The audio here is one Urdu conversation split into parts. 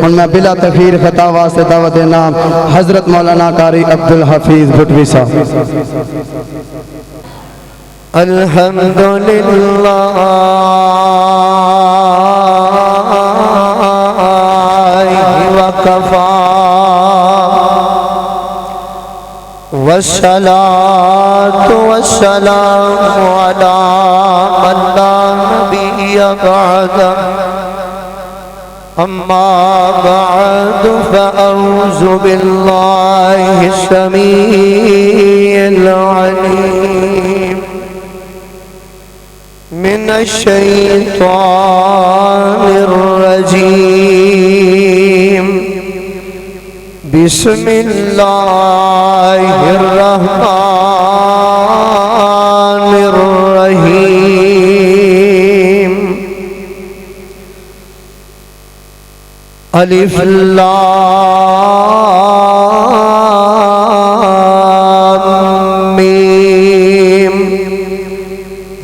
اور میں بلا تخیر خطا واسطے دعوت نام حضرت مولانا قاری عبدالحفیظ بھٹوی صاحب۔ الحمدللہ وکفا والصلاة والسلام علی من لا نبی بعد اما بعد فاعوذ باللہ السمیع العلیم من الشیطان الرجیم بسم اللہ الرحمن الرحیم الف لام میم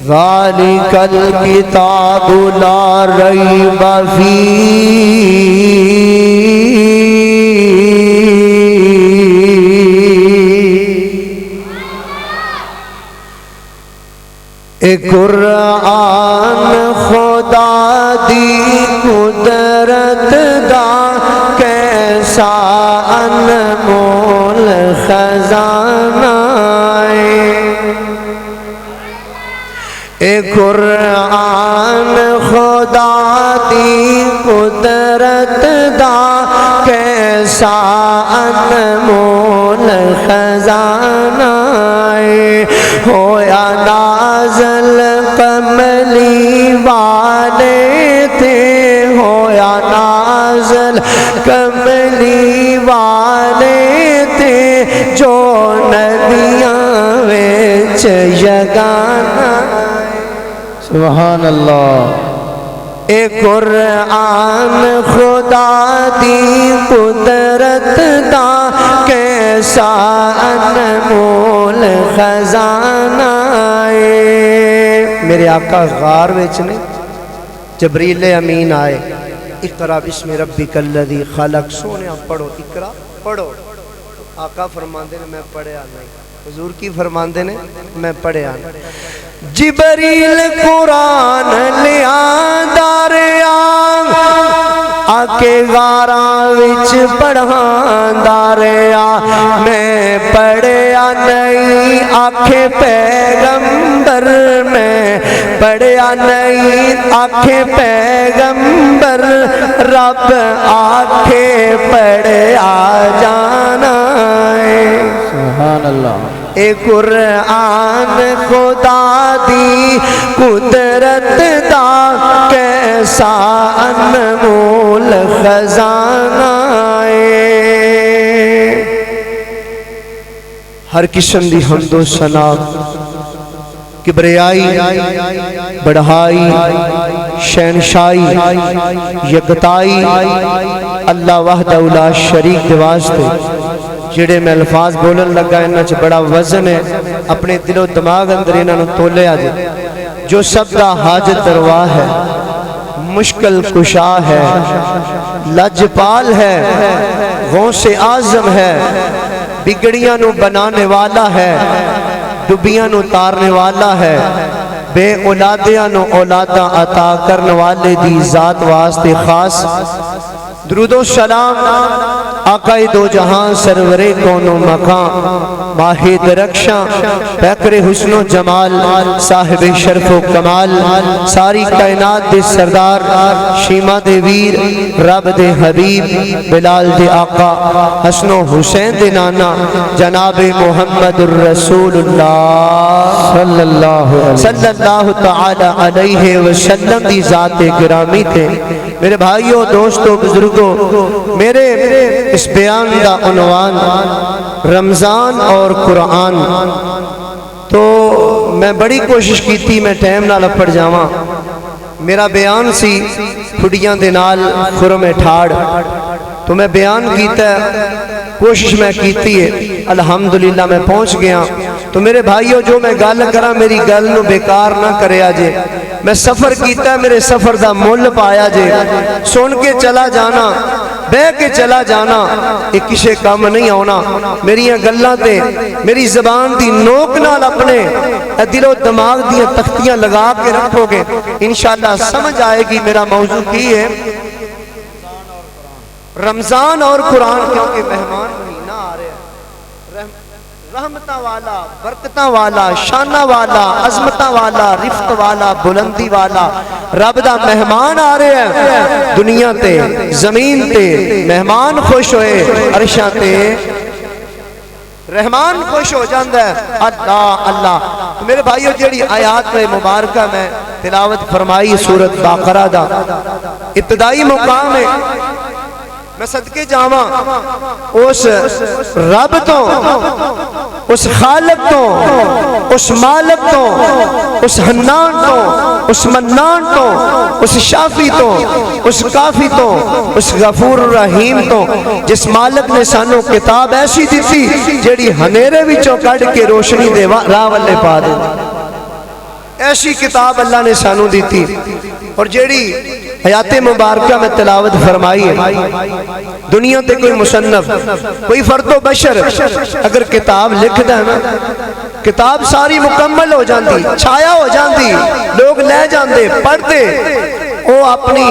ذالک الکتاب لا ریب فیہ قرآن خدا دی قدرت دا کیسا انمول خزانہ قرآن خدا دی قدرت دا کیسا انمول خزانہ ہویا نازل کملی والے تھے ہویا نازل کملی والے تھے جو نبیاں وچ یگانا سبحان اللہ۔ قرآن خدا دی قدرت دا کیسا انمول خزانہ میرے آقا غار وچ نے جبریل امین آئے اقرا بسم ربک الذی خلق سونے پڑھو اقرا پڑھو آقا فرماندے نے میں پڑھیا نہیں حضور کی فرماندے نے میں پڑھیا نہیں جبریل قرآن لیا داریا آکے غاراں وچ پڑھاں داریا میں پڑھیا نہیں آکھے پیغمبر میں پڑھیا نہیں آکھے پیغمبر رب آکھے پڑھیا جانا سبحان اللہ۔ قرآن خدا دی قدرت دا کیسا انمول خزانہ ہر قسم دی حمد و ثنا کبریائی بڑھائی شہنشائی یکتائی اللہ وحدہ لا شریک دے واسطے جڑے میں الفاظ بولن لگا انہاں چ بڑا وزن ہے اپنے دل و دماغ اندر انہاں نو تولیا جے جو سب دا حاجت روا ہے مشکل کشا ہے لجپال ہے غوث اعظم ہے بگڑیاں نو بنانے والا ہے ڈبیاں نو تارنے والا ہے بے اولادیاں نو اولاداں عطا کرنے والے دی ذات واسطے خاص درود و سلام آقا دو جہاں سرور کون و مکان واحد رکشاں پیکر حسن و جمال صاحب شرف و کمال ساری کائنات دے سردار شیمہ دے ویر رب دے حبیب بلال دے آقا حسن و حسین دے نانا جناب محمد الرسول اللہ صلی اللہ تعالی علیہ وسلم دی ذات گرامی تھے میرے بھائیوں دوستوں بزرگوں میرے اس بیان دا عنوان رمضان اور قرآن تو میں بڑی کوشش کی تھی میں ٹائم نہ لپڑ جاواں میرا بیان سی پھڑیاں دے نال خرم ٹھاڑ تو میں بیان کیتا ہے کوشش میں کیتی ہے الحمدللہ میں پہنچ گیا تو میرے بھائیوں جو میں گل کرا میری گل نو بیکار نہ کرے آجے میں سفر کیتا ہے میرے سفر دا مول پایا جے سن کے چلا جانا بہ کے چلا جانا یہ کسے کام نہیں آنا میری گلاں تے میری زبان دی نوک نال اپنے دل و دماغ دی تختیاں لگا کے رکھو گے انشاءاللہ سمجھ آئے گی میرا موضوع کی ہے رمضان اور قرآن کیونکہ مہمان مہینہ آ رہے ہیں رحمتہ والا برکتہ والا شانہ والا عظمتہ والا رفت والا بلندی والا رب دا مہمان آ رہے ہیں دنیا تے زمین تے مہمان خوش ہوئے عرشاں تے رحمان خوش ہو جاندہ ہے اللہ اللہ میرے بھائیو جیڑی آیات میں مبارکہ میں تلاوت فرمائی سورت باقرہ دا ابتدائی مقام ہے میں صدقے جاواں اس رب تو اس خالق تو اس مالک تو اس حنان تو اس منان تو اس شافی تو اس کافی تو اس غفور الرحیم تو جس مالک نے سانو کتاب ایسی دیتی جیڑی ہنیرے وچوں کڑ کے روشنی دے راہ والے پا دے ایسی کتاب اللہ نے سانو دیتی اور جیڑی حیات مبارکہ میں تلاوت فرمائی ہے دنیا تے کوئی مصنف کوئی فرد و بشر اگر کتاب لکھ دے نا کتاب ساری مکمل ہو جاندی چھایا ہو جاندی لوگ لے جاندے پڑھتے وہ اپنی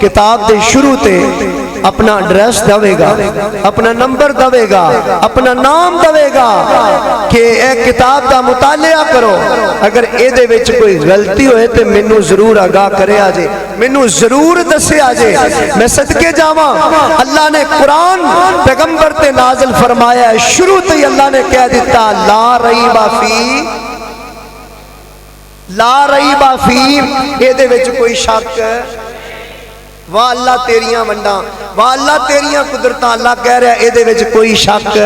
کتاب دے شروع تے اپنا ایڈریس دوے گا اپنا نمبر دوے گا اپنا نام دوے گا کہ اے کتاب دا مطالعہ کرو اگر اے دے وچ کوئی غلطی ہوئے تے منو ضرور آگاہ کرے آجے منو ضرور دسے آجے میں صدقے جاواں اللہ نے قرآن پیغمبر تے نازل فرمایا ہے شروع تے اللہ نے کہہ دیتا لا ریب فی لا ریب فی اے دے وچ کوئی شک واہ اللہ تیریاں ونڈاں واہ اللہ تیریاں قدرتاں اللہ کہہ رہا ہے اے دے وچ کوئی شک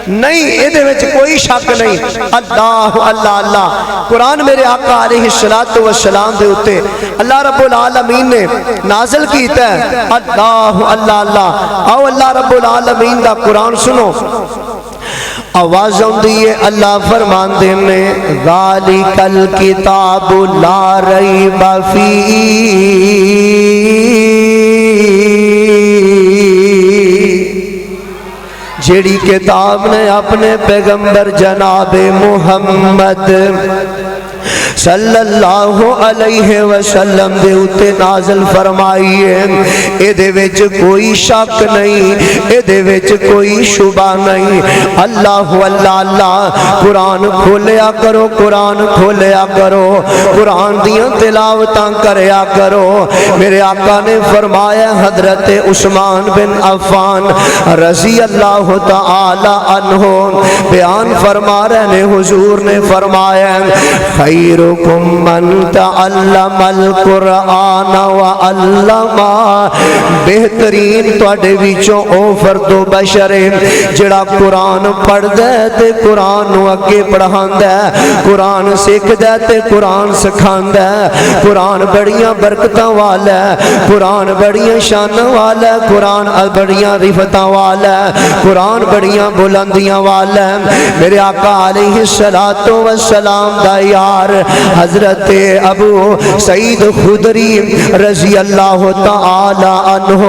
نہیں اے دے وچ کوئی شک نہیں اللہ اللہ اللہ قرآن میرے آقا علیہ السلام دے ہوتے اللہ رب العالمین نے نازل کیتا ہے اللہ اللہ اللہ آؤ اللہ رب العالمین دا قرآن سنو آواز ہوندی ہے اللہ فرمان دے میں ذالک الکتاب لا ریب جیڑی کتاب نے اپنے پیغمبر جناب محمد صلی اللہ علیہ وسلم دے اتے نازل فرمائی ہے اے دے وچ کوئی شک نہیں اے دے وچ کوئی شبہ نہیں اللہ اللہ اللہ قرآن کھولیا کرو قرآن کھولیا کرو قرآن دیاں تلاوتاں کریا کرو میرے آقا نے فرمایا حضرت عثمان بن عفان رضی اللہ تعالی عنہ بیان فرما رہے نے حضور نے فرمایا خیرکم من تعلم القرآن وعلم بہترین تواڈے وچوں او فرد و بشر جڑا قرآن پڑھدا ہے تے قرآن نو اگے پڑھاندا ہے قرآن سکھدا ہے تے قرآن سکھاندا ہے قرآن بڑیاں برکتاں والا ہے قرآن بڑیاں شاناں والا ہے قرآن بڑیاں رفتاں والا ہے قرآن بڑیاں بلندیاں والا ہے میرے آقا علیہ السلام دا یار حضرت ابو سعید خدری رضی اللہ تعالی عنہ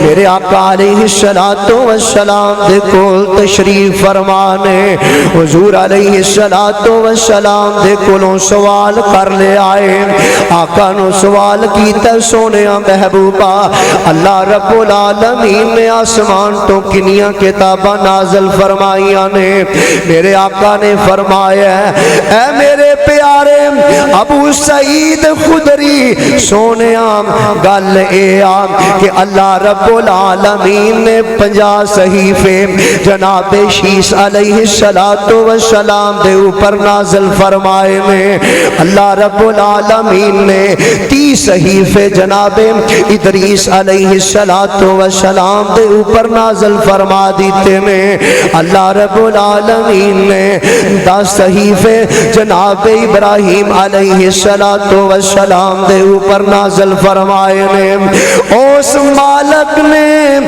میرے آقا علیہ السلام دے کول تشریف فرمانے حضور علیہ السلام دے کولوں سوال کر لے آئے آقا نو سوال کیتا سونیا محبوبہ اللہ رب العالمین نے آسمان تو کنیاں کتاباں نازل فرمائیاں نے میرے آقا نے فرمایا اے میرے پیارے ابو سعید خدری سونیاں گل اے آم کہ اللہ رب العالمین نے 50 صحیفے جناب شیس علیہ السلام دے اوپر نازل فرمائے میں اللہ رب العالمین نے 30 صحیفے جناب ادریس علیہ السلام دے اوپر نازل فرما دیتے میں اللہ رب العالمین نے 10 صحیفے جناب ابراہیم ابراہیم علیہ السلام دے اوپر نازل فرمائے نے اس مالک نے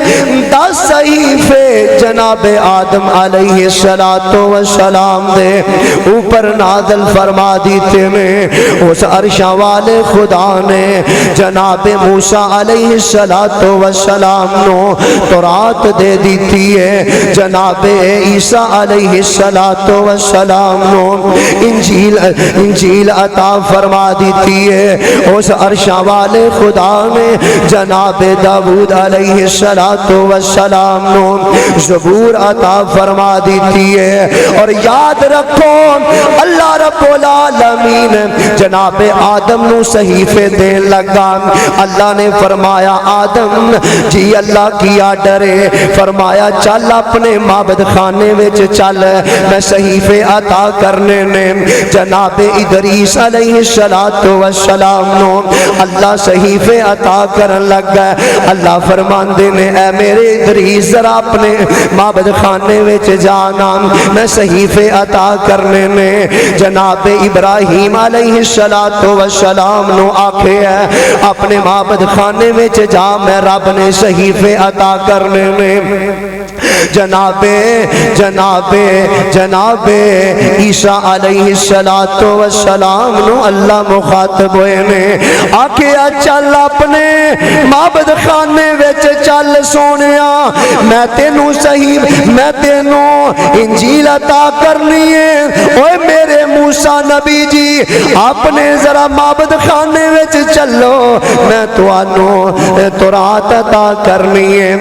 10 صحیفے جناب آدم علیہ السلام دے اوپر نازل فرما دیتے نے اس عرش والے خدا نے جناب موسیٰ علیہ السلام نو تورات دے دیتی ہے جناب عیسیٰ علیہ السلام نو انجیل عطا فرما دیتی ہے اس عرش والے خدا نے جناب داؤد علیہ السلام نو زبور عطا فرما دیتی ہے اور یاد رکھو اللہ رب العالمین جناب آدم نو صحیفے دین لگا اللہ نے فرمایا آدم جی اللہ کیا ڈرے فرمایا چل اپنے معبد خانے وچ چل میں صحیفے عطا کرنے نے جناب ادریس علیہ السلام نو اللہ صحیفے عطا کرن لگا اللہ فرماندے نے اے میرے ادریس ذرا اپنے معبد خانے وچ جانا میں صحیفے عطا کرنے نے جناب ابراہیم علیہ السلام نو آکھے ہے اپنے معبد خانے وچ جا میں رب نے صحیفے عطا کرنے نے جناب عیسیٰ علیہ السلام نو اللہ مخاطب ہوئے نے آکھیا چل اپنے معبد خانے وچ چل سونیا میں تینوں صحیح میں تینوں انجیل عطا کرنی ہے اوے میرے موسیٰ نبی جی اپنے ذرا معبد خانے وچ چلو میں توانوں تورات عطا کرنی ہے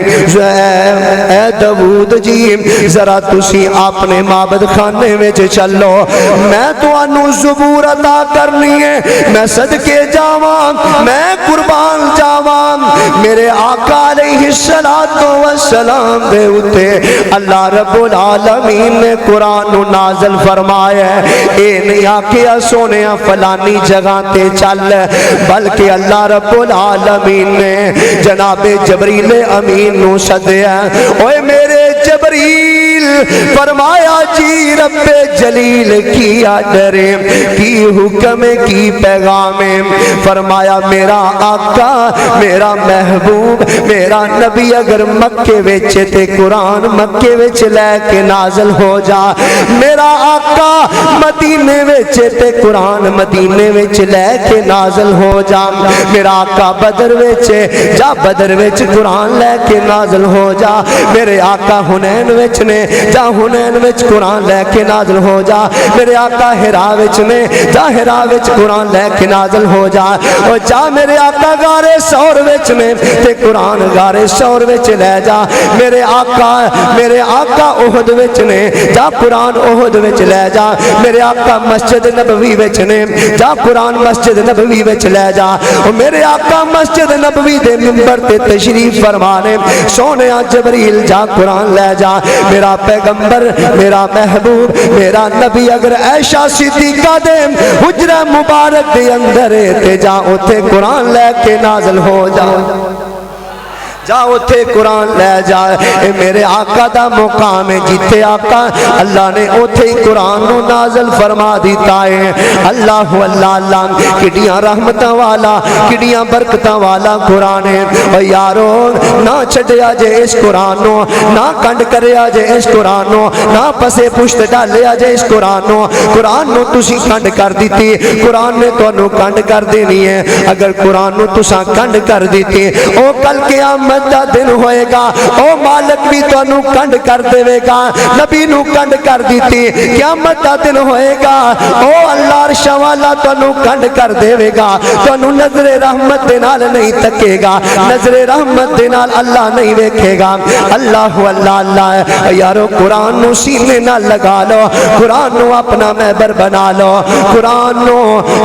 اے داؤد جی ذرا تسی اپنے معبد خانے وچ چلو میں توانوں زبور عطا کرنی ہے میں صدقے جاواں میں قربان جاواں میرے آقا علیہ السلام دے اتے اللہ رب العالمین نے قرآن نازل فرمایا ہے اے نہیں آکیا سونیا فلانی جگہ تے چل بلکہ اللہ رب العالمین نے جناب جبریل امین نو سدیا اوے میرے جبریل فرمایا جی رب جلیل کی آڈرے کی حکم کی پیغام فرمایا میرا آقا میرا محبوب میرا نبی اگر مکے وچ تے قرآن مکے وچ لے کے نازل ہو جا میرا آقا مدینے وچ تے قرآن مدینے وچ لے کے نازل ہو جا میرا آقا بدر وچ جا بدر وچ قرآن لے کے نازل ہو جا میرے آقا حنین وچ نے جا حنین وچ قرآن لے کے نازل ہو جا میرے آقا ہرا وچ نے جا ہرا وچ قرآن لے کے نازل ہو جا اور جا میرے آقا غارے سور وچ نے تے قرآن غارے سور وچ لے جا میرے آقا احد وچ نے جا قرآن احد وچ لے جا میرے آقا مسجد نبوی وچ نے جا قرآن مسجد نبوی وچ لے جا اور میرے آقا مسجد نبوی دے منبر تے تشریف فرمانے سونے جبریل جا قرآن لے جا میرا پیغمبر میرا محبوب میرا نبی اگر عائشہ صدیقہ دے حجرہ مبارک دے اندر تے جا اوتھے قرآن لے کے نازل ہو جا جا اوتھے قرآن لے جا اے میرے آقا دا مقام ہے جتے آقا اللہ نے اوتھے ہی قرآن نو نازل فرما دیتا ہے اللہ اللہ کڈیاں رحمتاں والا کڈیاں برکتاں والا قرآن ہے او یارو نہ چھڈیا جے اس قرآن نو نہ کنڈ کریا جے اس قرآن نو نہ پسے پشت ڈالیا جے اس قرآن نو تسی کنڈ کر دیتی قرآن نے تانوں کنڈ کر دینی ہے اگر قرآن نو تساں کنڈ کر دیتی او کل قیامت دا دن ہوئے گا او مالک بھی تانوں کنڈ کر دے گا نبی نو کنڈ کر دیتی قیامت دا دن ہوئے گا او اللہ عرش والا تانوں کنڈ کر دے گا تانوں نظر رحمت دے نال نہیں تکے گا نظر رحمت دے نال اللہ نہیں دیکھے گا اللہ اللہ یارو قرآن نو سینے نال لگا لو قرآن نو اپنا محبر بنا لو قرآن نو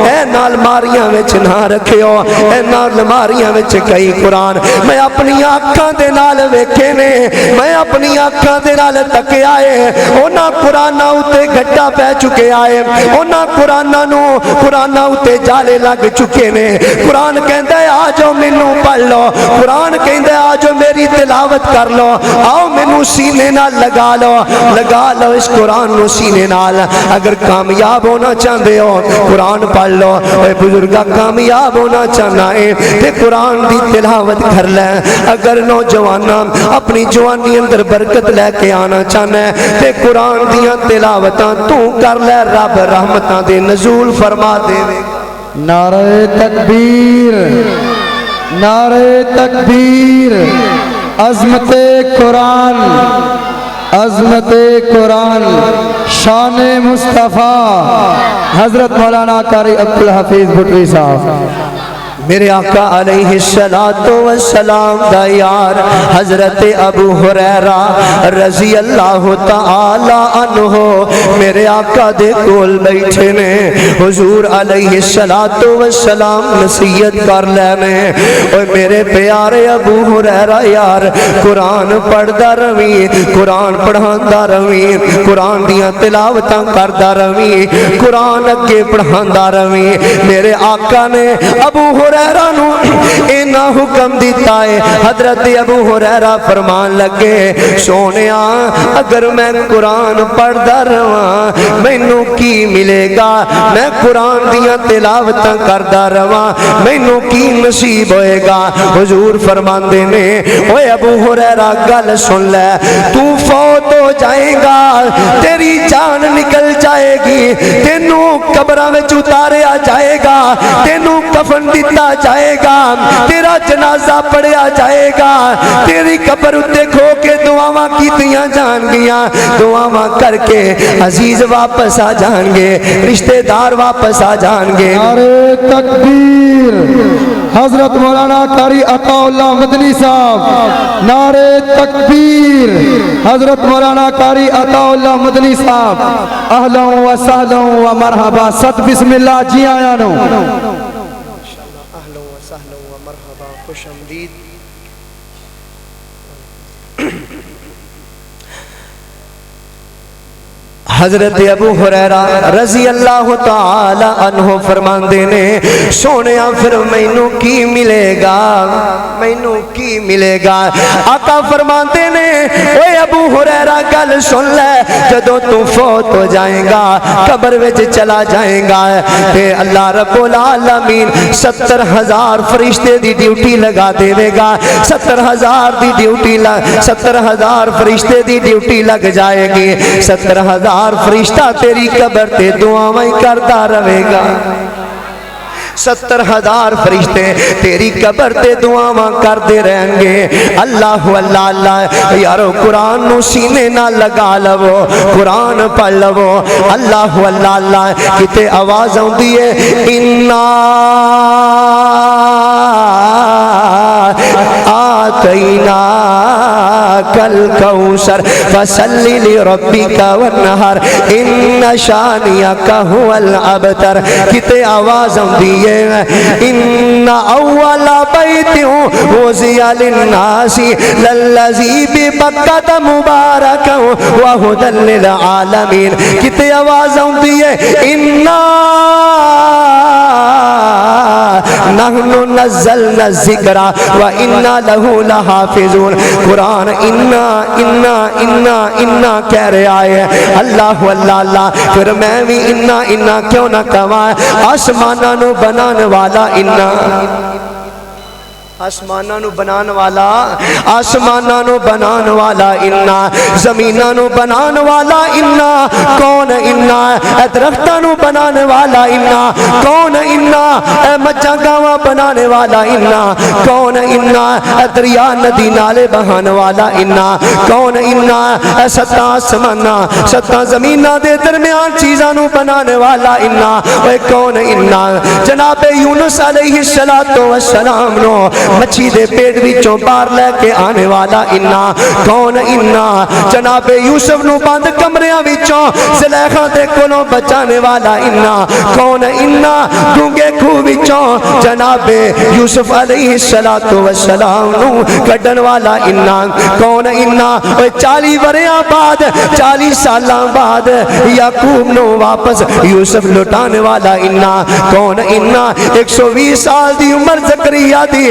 اے نال ماریاں وچ نہ رکھیو اے نال ماریاں وچ کئی قرآن میں اپنی آنکھاں دے نال ویکھے نے میں اپنی آنکھاں دے نال تکے آئے اونا قرآناں اُتے گھٹا پہ چکے آئے اونا قرآناں اُتے جالے لگ چکے نے قرآن کہندہ ہے آجو منوں پڑھ لو قرآن کہندہ ہے آجو میری تلاوت تلاوت کر لو آؤ مینوں سینے نال لگا لو اس قرآن نو سینے نال اگر کامیاب ہونا چاہتے ہو قرآن پڑھ لو اے بزرگا کامیاب ہونا چاہنا ہے تے قرآن دی تلاوت کر لے اگر نوجوانا اپنی جوانی اندر برکت لے کے آنا چاہنا ہے تے قرآن دیاں تلاوتاں تو کر لے رب رحمتاں دے نزول فرما دے نعرہ تکبیر نعرہ تکبیر عظمت قرآن عظمت قرآن شان مصطفیٰ حضرت مولانا قاری عبدالحفیظ بھٹوی صاحب میرے آقا علیہ السلام دا یار حضرت ابو ہریرہ رضی اللہ تعالی عنہ میرے آقا دے کول بیٹھے نے حضور علیہ السلام نصیحت کر لینے اوے میرے پیارے ابو ہریرہ یار قرآن پڑھدا روی قرآن پڑھاندا روی قرآن دیاں تلاوتاں کردا روی قرآن اگے پڑھاندا روی میرے آقا نے ابو ہریرہ نو اینا حکم دیتا ہے حضرت ابو ہریرہ فرمان لگے سونیا اگر میں قرآن پڑھدا رہواں مینوں کی ملے گا میں قرآن دیاں تلاوتاں کردا رہواں مینوں کی نصیب ہوئے گا حضور فرماندے نے اوے ابو ہریرہ گل سن لے تو فوت ہو جائے گا تیری جان نکل جائے گی تینوں قبراں وچ اتاریا جائے گا تینوں کفن دتا جائے گا تیرا جنازہ پڑھیا جائے گا تیری قبر اتے کھو کے دعاواں کیتیاں جان گیاں دعاواں کر کے عزیز واپس آ جان گے رشتہ دار واپس آ جان گے نعرہ تکبیر حضرت مولانا قاری عطا اللہ مدنی صاحب نعرہ تکبیر حضرت مولانا قاری عطا اللہ مدنی صاحب اہلا و سہلا و مرحبا ست بسم اللہ جی آیا نو خوش آمدید حضرت ابو ہریرہ رضی اللہ تعالی عنہ فرماندے نے سونیا پھر مینوں کی ملے گا مینوں کی ملے گا آقا فرماندے نے اے ابو ہریرہ گل سن لے جدوں تو فوت ہو جائے گا قبر وچ چلا جائے گا تے اللہ رب العالمین 70,000 فرشتے دی ڈیوٹی لگا دے گا 70,000 دی ڈیوٹی 70,000 فرشتے دی ڈیوٹی لگ جائے گی 70,000 فرشتہ تیری قبر تے دعائیں کرتا رہے گا 70,000 فرشتے تیری قبر تے دعاواں کردے رہیں گے اللہ اللہ اللہ یارو قرآن نو سینے نہ لگا لو قرآن پڑھ لو اللہ اللہ اللہ کتے آواز آندی ہے انا آتینا کل کوثر فصلی لربک وانحر ان شانئک هو الابتر کتے آواز آندی ان اول بیت وضع للناس للذی ببکۃ مبارکا وہدی للعالمین کتے آواز آندی ہے انا نحن نزلنا الذکر وانا له لحافظون قرآن انا کہہ رہا ہے اللہ اللہ اللہ پھر میں بھی انا کیوں نہ کہواں آسماناں نو بنان والا انا آسماناں نو بنان والا آسماناں نو بنان والا انا زمیناں نو بنان والا انا کون انا اے درختاں نو بنان والا انا کون انا اے مچھاں گاواں بنانے والا انا کون انا اے دریا ندی نالے بہان والا انا کون انا اے ستاں آسماناں ستاں زمیناں دے درمیان چیزاں نو بنانے والا انا اے کون انا جناب یونس علیہ السلام نو مچھی دے پیٹ وچوں باہر لے کے آنے والا انا کون انا جناب یوسف نو بند کمریاں وچوں زلیخا دے کولوں بچانے والا انا کون انا گونگے کھوہ وچوں جناب یوسف علیہ السلام نو کڈن والا انا کون انا 40 وریاں بعد 40 سالاں بعد یعقوب نو واپس یوسف لٹانے والا انا کون انا 120 سال دی عمر زکریا دی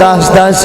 10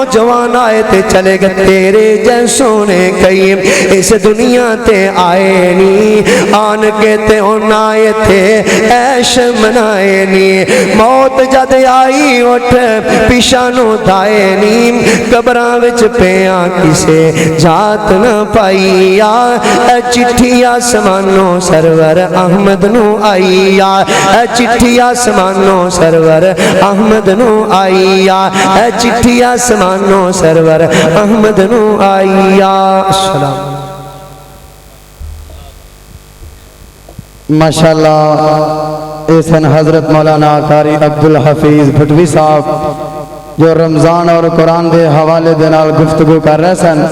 نوجوان آئے تے چلے گئے تیرے جیسوں نے کئی اس دنیا تے آئے نی آن کے تے ان آئے تھے عیش منائے نی موت جد آئی اٹھ پیشانو دھائے نی قبراں وچ پیاں کسے جات نہ پائی اے چٹھی آسمانوں سرور احمد نو آئی اے چٹھی آسمانوں سرور احمد نو آئی اے چٹھی آسمانوں سرور احمد نو آئی السلام ماشاءاللہ ایسن حضرت مولانا قاری عبدالحفیظ بھٹوی صاحب جو رمضان اور قرآن دے حوالے دے نال گفتگو کر رہے سن